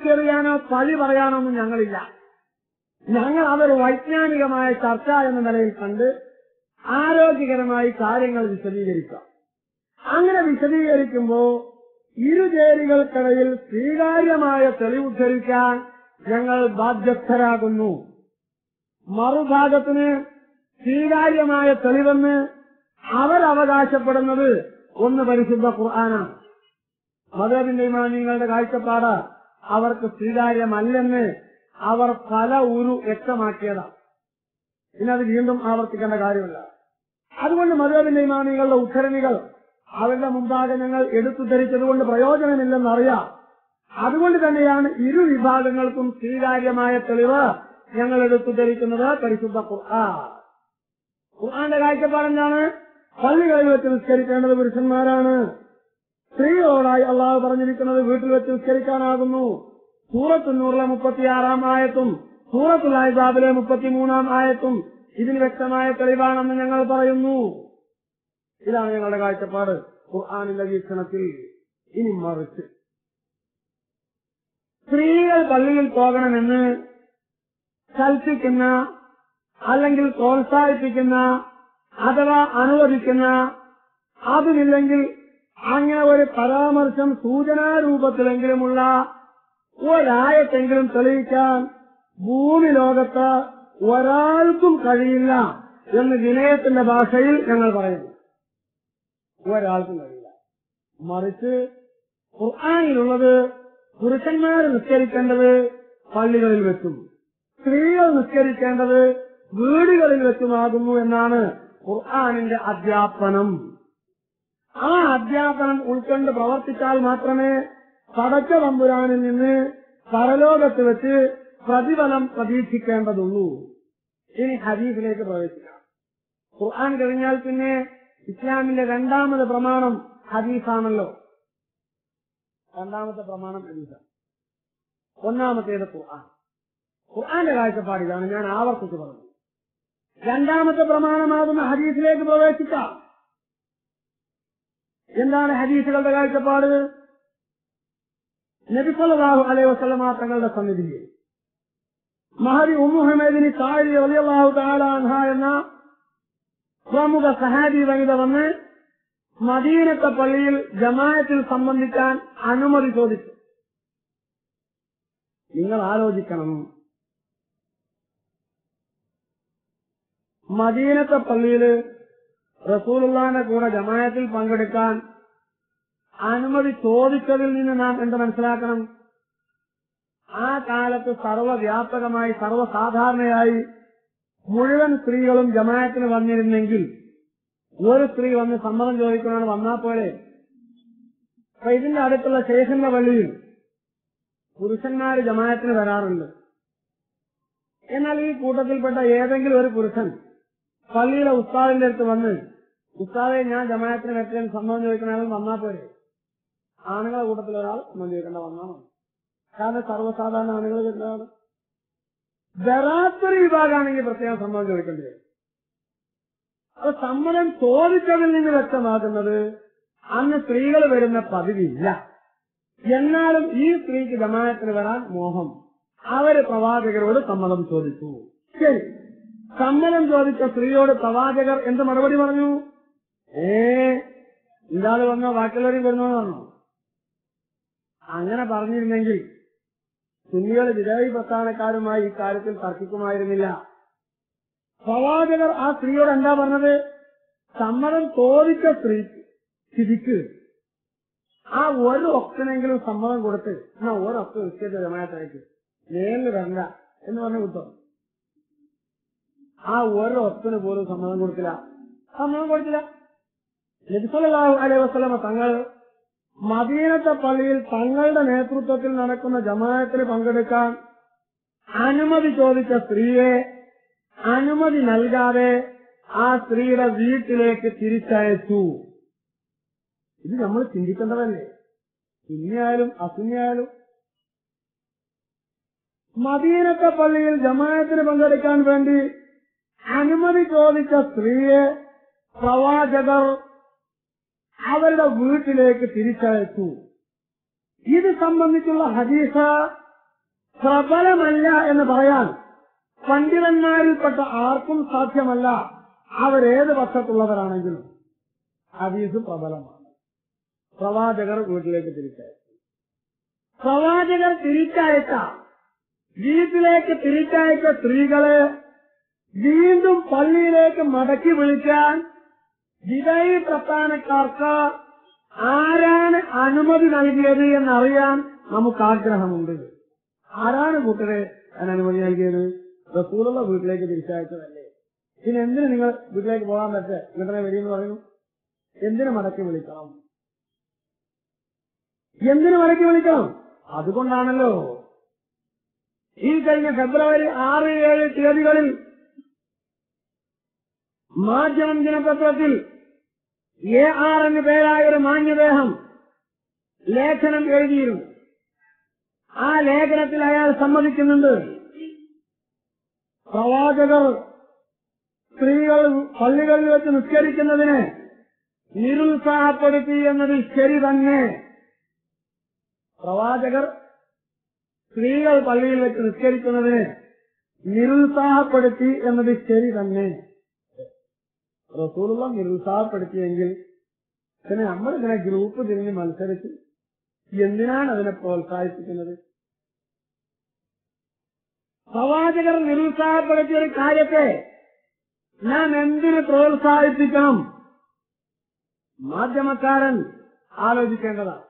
വലിച്ചെറിയാനോ പഴി പറയാനോ ഒന്നും ഞങ്ങളില്ല. ഞങ്ങൾ അതൊരു വൈജ്ഞാനികമായ ചർച്ച എന്ന നിലയിൽ കണ്ട് ആരോഗ്യകരമായി കാര്യങ്ങൾ വിശദീകരിക്കാം. അങ്ങനെ വിശദീകരിക്കുമ്പോൾ ഇരുചേരികൾക്കിടയിൽ സ്വീകാര്യമായ തെളിവുദ്ധരിക്കാൻ ഞങ്ങൾ ബാധ്യസ്ഥരാകുന്നു. മറുഭാഗത്തിന് സ്വീകാര്യമായ തെളിവെന്ന് അവരവകാശപ്പെടുന്നത് ഒന്ന് പരിശുദ്ധ ഖുർആനാണ്. മദ്ഹബിന്റെ ഇമാമിങ്ങളുടെ കാഴ്ചപ്പാട് അവർക്ക് സ്വീകാര്യമല്ലെന്ന് അവർ പല വ്യക്തമാക്കിയതാണ്. പിന്നെ അത് വീണ്ടും ആവർത്തിക്കേണ്ട കാര്യമില്ല. അതുകൊണ്ട് മദ്ഹബിന്റെ ഇമാമികളുടെ ഉദ്ധരണികൾ അവരുടെ മുമ്പാകെ ഞങ്ങൾ എടുത്തു ധരിച്ചതുകൊണ്ട് പ്രയോജനമില്ലെന്നറിയാം. അതുകൊണ്ട് തന്നെയാണ് ഇരു വിഭാഗങ്ങൾക്കും സ്വീകാര്യമായ തെളിവ് ഞങ്ങൾ എടുത്തു ധരിക്കുന്നത് പരിശുദ്ധ ഖുർആൻ. ഖുർആന്റെ കാഴ്ചപ്പാടെന്താണ്? പള്ളികളിൽ വെച്ച് നിസ്കരിക്കേണ്ടത് പുരുഷന്മാരാണ്. സ്ത്രീകളോടായി അള്ളാഹു പറഞ്ഞിരിക്കുന്നത് വീട്ടിൽ വെച്ച് നിസ്കരിക്കാനാകുന്നു. സൂറത്തുൽ നൂറിലെ 36-ാം ആയത്തും സൂറത്തുൽ അഹ്സാബിലെ 33-ാം ആയത്തും ഇതിന് വ്യക്തമായ തെളിവാണെന്ന് ഞങ്ങൾ പറയുന്നു. ഇതാണ് ഞങ്ങളുടെ കാഴ്ചപ്പാട് ഖുർആനിന്റെ വീക്ഷണത്തിൽ. ഇനി മറിച്ച് സ്ത്രീകൾ പള്ളിയിൽ പോകണമെന്ന് കൽപ്പിക്കുന്ന അല്ലെങ്കിൽ പ്രോത്സാഹിപ്പിക്കുന്ന അഥവാ അനുവദിക്കുന്ന, അതുമില്ലെങ്കിൽ അങ്ങനെ ഒരു പരാമർശം സൂചനാരൂപത്തിലെങ്കിലുമുള്ള ഒരായത്തെങ്കിലും തെളിയിക്കാൻ ഭൂമി ലോകത്ത് ഒരാൾക്കും കഴിയില്ല എന്ന് വിനയത്തിന്റെ ഭാഷയിൽ ഞങ്ങൾ പറയുന്നു. ഒരാൾക്കും കഴിയില്ല. മറിച്ച് ഖുർആനിലുള്ളത് പുരുഷന്മാർ നിസ്കരിക്കേണ്ടത് പള്ളികളിൽ വെച്ചും സ്ത്രീകൾ നിസ്കരിക്കേണ്ടത് വീടുകളിൽ വെച്ചുമാകുന്നു എന്നാണ് ഖുർആനിന്റെ അധ്യാപനം. ആ അധ്യാപനം ഉൾക്കൊണ്ട് പ്രവർത്തിച്ചാൽ മാത്രമേ പടച്ച തമ്പുരാനിൽ നിന്ന് പരലോകത്ത് വെച്ച് പ്രതിഫലം പ്രതീക്ഷിക്കേണ്ടതുള്ളൂ. ഇനി ഹദീസിലേക്ക് പ്രവേശിക്കാം. ഖുർആൻ കഴിഞ്ഞാൽ പിന്നെ ഇസ്ലാമിന്റെ രണ്ടാമത് പ്രമാണം ഹദീസാണല്ലോ. രണ്ടാമത്തെ പ്രമാണം ഹദീസാണ്. ഒന്നാമത്തേത് ഖുർആൻ. ഖുർആന്റെ കാഴ്ചപ്പാട് ഇതാണ്, ഞാൻ ആവർത്തിച്ച് പറഞ്ഞു. രണ്ടാമത്തെ പ്രമാണമാകുന്ന ഹദീസിലേക്ക് പ്രവേശിക്കാം. എന്താണ് ഹദീസുകളുടെ കാഴ്ചപ്പാട്? നബി സല്ലല്ലാഹു അലൈഹി വസല്ലമ തങ്ങളുടെ സന്നിധിയിൽ മഹദി ഉമ്മു ഹമീദിന് സാരി റളിയല്ലാഹു തആല അൻഹ എന്ന പ്രമുഖ സഹാബി വനിത വന്ന് മദീനത്തെ പള്ളിയിൽ ജമാഅത്തിൽ സംബന്ധിക്കാൻ അനുമതി ചോദിച്ചു. നിങ്ങൾ ആലോചിക്കണം, മദീനത്തെ പള്ളിയിൽ റസൂലുള്ളാഹിന്റെ കൂടെ ജമാഅത്തിൽ പങ്കെടുക്കാൻ അനുമതി ചോദിച്ചതിൽ നിന്ന് നാം എന്ത് മനസ്സിലാക്കണം? ആ കാലത്ത് സർവ്വവ്യാപകമായി സർവ്വസാധാരണയായി മുഴുവൻ സ്ത്രീകളും ജമാഅത്തിന് വന്നിരുന്നെങ്കിൽ ഒരു സ്ത്രീ വന്ന് സമ്മതം ചോദിക്കുന്നതാണ് വന്നാൽ പോലെ. അപ്പൊ ഇതിന്റെ അടുത്തുള്ള ശേഖന്റെ പള്ളിയിൽ പുരുഷന്മാര് ജമാഅത്തിന് വരാറുണ്ട്. എന്നാൽ ഈ കൂട്ടത്തിൽപ്പെട്ട ഏതെങ്കിലും ഒരു പുരുഷൻ പള്ളിയിലെ ഉസ്താദിന്റെ അടുത്ത് വന്ന്, ഉസ്താദെ ഞാൻ ജമാഅത്തിന് വരട്ടെ സമ്മതം ചോദിക്കണമെങ്കിൽ വന്നാൽ പോലെ. ആണുങ്ങളെ കൂട്ടത്തിൽ ഒരാൾ സമ്മതം ചോദിക്കേണ്ട വന്നാണ്. കാരണം സർവ്വസാധാരണ ആണുങ്ങൾ വരുന്നതാണ്. ബറാത്തൊരു വിഭാഗമാണെങ്കിൽ പ്രത്യേകം സമ്മതം ചോദിക്കേണ്ടി വരും. അത് സമ്മതം ചോദിച്ചതിൽ നിന്ന് വ്യക്തമാക്കുന്നത് അന്ന് സ്ത്രീകൾ വരുന്ന പതിവില്ല. എന്നാലും ഈ സ്ത്രീക്ക് ജമാഅത്തിന് വരാൻ മോഹം. അവര് പ്രവാചകരോട് സമ്മതം ചോദിച്ചു. ശരി, സമ്മതം ചോദിച്ച സ്ത്രീയോട് പ്രവാചകർ എന്ത് മറുപടി പറഞ്ഞു? ഇയാള് വന്നോ ബാക്കിയുള്ളവരും വരുന്നോ പറഞ്ഞോ? അങ്ങനെ പറഞ്ഞിരുന്നെങ്കിൽ സുന്നികൾ വിധേയ പ്രസ്ഥാനക്കാരുമായി ഇക്കാര്യത്തിൽ തർക്കിക്കുമായിരുന്നില്ല. പ്രവാചകർ ആ സ്ത്രീയോട് എന്താ പറഞ്ഞത്? സമ്മതം ചോദിച്ച സ്ഥിതിക്ക് ആ ഒരു ഒക്കനെങ്കിലും സമ്മതം കൊടുത്ത് എന്നാ ഒരൊക്കെ നിശ്ചയിച്ച ജമാഅത്തേക്ക് നേരിൽ വരണ്ട എന്ന് പറഞ്ഞു കിട്ടോ? ആ ഒരൊക്കിന് പോലും സമ്മതം കൊടുത്തില്ല. നബി സല്ലല്ലാഹു അലൈഹി വസല്ലമ തങ്ങൾ മദീനത്തെ പള്ളിയിൽ തങ്ങളുടെ നേതൃത്വത്തിൽ നടക്കുന്ന ജമാഅത്തിന് പങ്കെടുക്കാൻ അനുമതി ചോദിച്ച സ്ത്രീയെ അനുമതി നൽകാതെ ആ സ്ത്രീയുടെ വീട്ടിലേക്ക് തിരിച്ചയച്ചു. ഇത് നമ്മൾ ചിന്തിക്കേണ്ടതല്ലേ? സുന്നിയായാലും അസുന്നിയായാലും മദീനത്തെ പള്ളിയിൽ ജമാഅത്തിന് പങ്കെടുക്കാൻ വേണ്ടി അനുമതി ചോദിച്ച സ്ത്രീയെ പ്രവാചകർ അവരുടെ വീട്ടിലേക്ക് തിരിച്ചയച്ചു. ഇത് സംബന്ധിച്ചുള്ള ഹദീസ് പ്രബലമല്ല എന്ന് പറയാൻ പണ്ഡിതന്മാരിൽപ്പെട്ട ആർക്കും സാധ്യമല്ല. അവരേത് പക്ഷത്തുള്ളവരാണെങ്കിലും ഹദീസ് പ്രബലമാണ്. പ്രവാചകർ വീട്ടിലേക്ക് തിരിച്ചയച്ചു. പ്രവാചകർ തിരിച്ചയച്ച വീട്ടിലേക്ക് തിരിച്ചയച്ച സ്ത്രീകളെ വീണ്ടും പള്ളിയിലേക്ക് മടക്കി വിളിക്കാൻ വിധേയ പ്രസ്ഥാനക്കാർക്ക് ആരാണ് അനുമതി നൽകിയത് എന്നറിയാൻ നമുക്ക് ആഗ്രഹമുണ്ട്. ആരാണ് കൂട്ടരെ അതിന് അനുമതി നൽകിയത്? റസൂലുള്ള വീട്ടിലേക്ക് തിരിച്ചയച്ചതല്ലേ. പിന്നെ എന്തിന് നിങ്ങൾ വീട്ടിലേക്ക് പോകാൻ പറ്റേ ഇങ്ങനെ വരിയെന്ന് പറയുന്നു? എന്തിനു മടക്കി വിളിക്കണം? എന്തിനു മടക്കി വിളിക്കണം? അതുകൊണ്ടാണല്ലോ ഈ കഴിഞ്ഞ ഫെബ്രുവരി 6, 7 തീയതികളിൽ മാധ്യമം ദിനപത്രത്തിൽ AR എന്ന് പേരായ ഒരു മാന്യദേഹം ലേഖനം എഴുതിയിരുന്നു. ആ ലേഖനത്തിൽ അയാൾ സമ്മതിക്കുന്നുണ്ട്, പ്രവാചകർ സ്ത്രീകൾ പള്ളികളിൽ വെച്ച് നിസ്കരിക്കുന്നതിന് നിരുത്സാഹപ്പെടുത്തി എന്നതിൽ ശരി തന്നെ. പ്രവാചകർ സ്ത്രീകൾ പള്ളിയിൽ വെച്ച് നിസ്കരിക്കുന്നതിന് നിരുത്സാഹപ്പെടുത്തി എന്നത് ശരി തന്നെ. റസൂലുള്ള നിരുത്സാഹപ്പെടുത്തിയെങ്കിൽ പിന്നെ നമ്മളിങ്ങനെ ഗ്രൂപ്പ് തിരിഞ്ഞ് മത്സരിച്ച് എന്തിനാണ് അതിനെ പ്രോത്സാഹിപ്പിക്കുന്നത്? പ്രവാചകർ നിരുത്സാഹപ്പെടുത്തിയ ഒരു കാര്യത്തെ നാം എന്തിന് പ്രോത്സാഹിപ്പിക്കണം? മാധ്യമക്കാരൻ ആലോചിക്കേണ്ടതാണ്.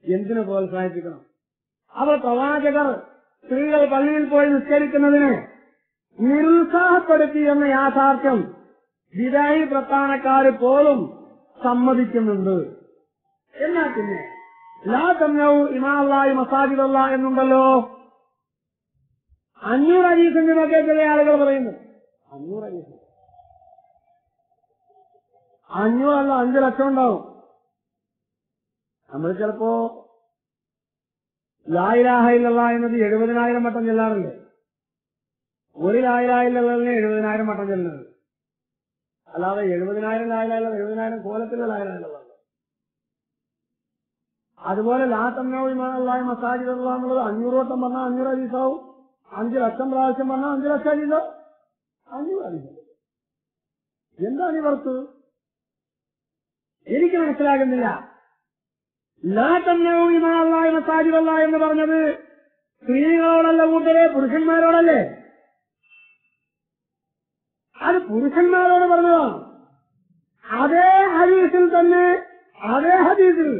എന്തിനു പ്രോത്സാഹിപ്പിക്കണം? അവർ പ്രവാചകർ സ്ത്രീകൾ പള്ളിയിൽ പോയി നിസ്കരിക്കുന്നതിന് നിരുത്സാഹപ്പെടുത്തി എന്ന യാഥാർത്ഥ്യം വിദായി പ്രസ്ഥാനക്കാര് പോലും സമ്മതിക്കുന്നുണ്ട്. എന്നാൽ പിന്നെ ലാ തംനഉ ഇമാഅല്ലാഹി മസാജിദല്ല എന്നുണ്ടല്ലോ. 500 ഹദീസിന്റെ ഒക്കെ ചില ആളുകൾ പറയുന്നു. 500 ഹദീസ് 500 അല്ല 5 ലക്ഷം ഉണ്ടാവും. നമ്മൾ ചിലപ്പോ ലാ ഇലാഹ ഇല്ലല്ലാഹ് എന്നത് 70,000 വട്ടം ചെല്ലാറില്ലേ? ഒരു ലാ ഇലാഹ ഇല്ലല്ലാഹിനെ 70,000 വട്ടം ചെല്ലുന്നത്. അല്ലാതെ 70,000 ലാ ഇലാഹ ഇല്ലല്ലാഹ് 70,000 കോലത്തിലെ ലാ ഇലാഹ ഇല്ലല്ലാഹ്. അതുപോലെ ലാ തംനഉ ഇമാഅല്ലാഹി മസാജിദല്ല എന്നുള്ളത് 500 വട്ടം പറഞ്ഞാൽ 500 ഹദീസാവും. 5 ലക്ഷം പ്രാവശ്യം പറഞ്ഞാൽ 5 ലക്ഷം ഹദീസോ? 500 ഹദീസ്. എന്താണ് ഈ വർക്ക്? എനിക്ക് മനസ്സിലാകുന്നില്ല. ലാ തംനഉ ഇമാഅല്ലാഹി മസാജിദല്ല എന്ന് പറഞ്ഞത് സ്ത്രീകളോടല്ല കൂട്ടരെ, പുരുഷന്മാരോടല്ലേ? അത് പുരുഷന്മാരോട് പറഞ്ഞതാണ്. അതേ ഹദീസിൽ തന്നെ, അതേ ഹദീസിൽ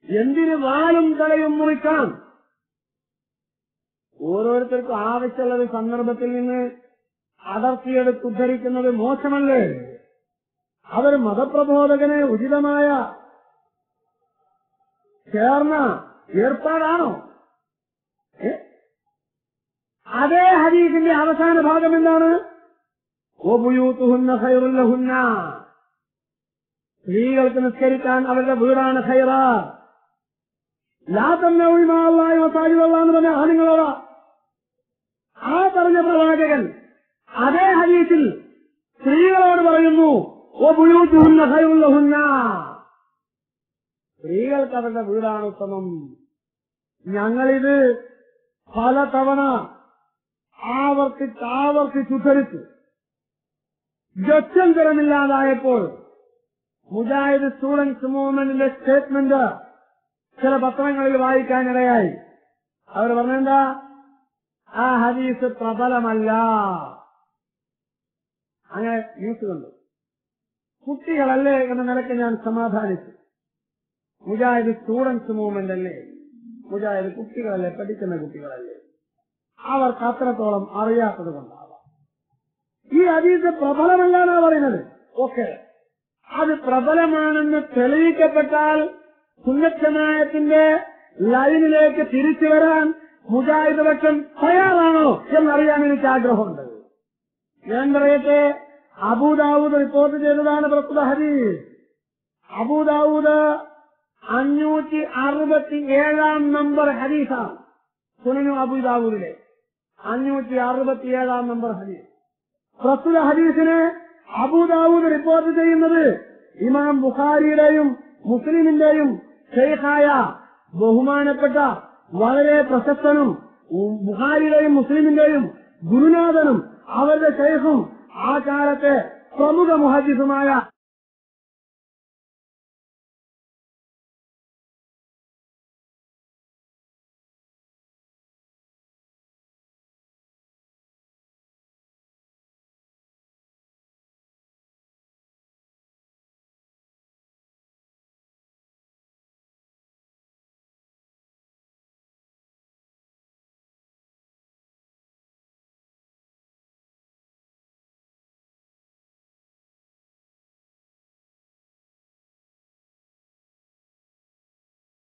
എന്തിന് വാലും തലയും മുറിക്കണം? ഓരോരുത്തർക്കും ആവശ്യമുള്ള സന്ദർഭത്തിൽ നിന്ന് അടർത്തിയെടുത്ത് ഉദ്ധരിക്കുന്നത് മോശമല്ലേ? അവർ മതപ്രബോധകന് ഉചിതമായ ചേർന്ന ഏർപ്പാടാണോ? അതേ ഹദീസിന്റെ അവസാന ഭാഗം എന്താണ്? വബുയൂതുഹുന്ന ഖൈറുൽ ലഹുന്ന, സ്ത്രീകൾക്ക് നിസ്കരിക്കാൻ അവരുടെ വീടാണ് ഖൈറ. ലാ തംനഉ ഇമാഅല്ലാഹി മസാജിദല്ല എന്ന് പറഞ്ഞ ആണുങ്ങളോടാ. ആ പറഞ്ഞ പ്രവാചകൻ അതേ ഹദീസിൽ സ്ത്രീകളോട് പറയുന്നു വബുയൂതുഹുന്ന ഖൈറുൽ ലഹുന്ന, സ്ത്രീകൾക്ക് അവരുടെ വീടാണ് ഉത്തമം. ഞങ്ങളിത് പലതവണ ആവർത്തിച്ചുദ്ധരിച്ചു. ഗത്യന്തരമില്ലാതായപ്പോൾ മുജാഹിദ് സ്റ്റുഡൻസ് മൂവ്മെന്റിന്റെ സ്റ്റേറ്റ്മെന്റ് ചില പത്രങ്ങളിൽ വായിക്കാനിടയായി. അവർ പറഞ്ഞെന്താ? ആ ഹദീസ് പ്രബലമല്ല. അങ്ങനെ ന്യൂസ് കണ്ടു. കുട്ടികളല്ലേ എന്ന നിലയ്ക്ക് ഞാൻ സമാധാനിച്ചു. മുജാഹിദ് സ്റ്റുഡൻസ് മൂവ്മെന്റ് അല്ലേ, മുജാഹിദ് കുട്ടികളല്ലേ, പഠിക്കുന്ന കുട്ടികളല്ലേ, അവർക്ക് അത്രത്തോളം അറിയാത്തത് കൊണ്ടാവാം. ഈ ഹദീസ് പ്രബലമല്ല എന്നാ പറയുന്നത്. ഓക്കെ, അത് പ്രബലമാണെന്ന് തെളിയിക്കപ്പെട്ടാൽ സുന്നത്ത് ലൈനിലേക്ക് തിരിച്ചു വരാൻ മുജാഹിദ് പക്ഷം തയ്യാറാണോ എന്നറിയാൻ എനിക്ക് ആഗ്രഹമുണ്ട്. ഞാൻ പറയട്ടെ, അബൂദാവൂദ് റിപ്പോർട്ട് ചെയ്തതാണ് പ്രസ്തുത ഹദീസ്. അബൂദാവൂദ് 567 നമ്പർ ഹദീസാണ്. സുനനു അബൂദാവൂദിലെ 567 നമ്പർ ഹദീസ്. പ്രസ്തുത ഹദീസിനെ അബൂദാവൂദ് റിപ്പോർട്ട് ചെയ്യുന്നത് ഇമാം ബുഖാരിയുടെയും മുസ്ലിമിന്റെയും ശൈഖായ ബഹുമാനപ്പെട്ട വളരെ പ്രശസ്തനും ബുഖാരിയുടെയും മുസ്ലിമിന്റെയും ഗുരുനാഥനും അവരുടെ ശൈഖും ആ കാലത്തെ പ്രമുഖ മുഹദ്ദിസുമായ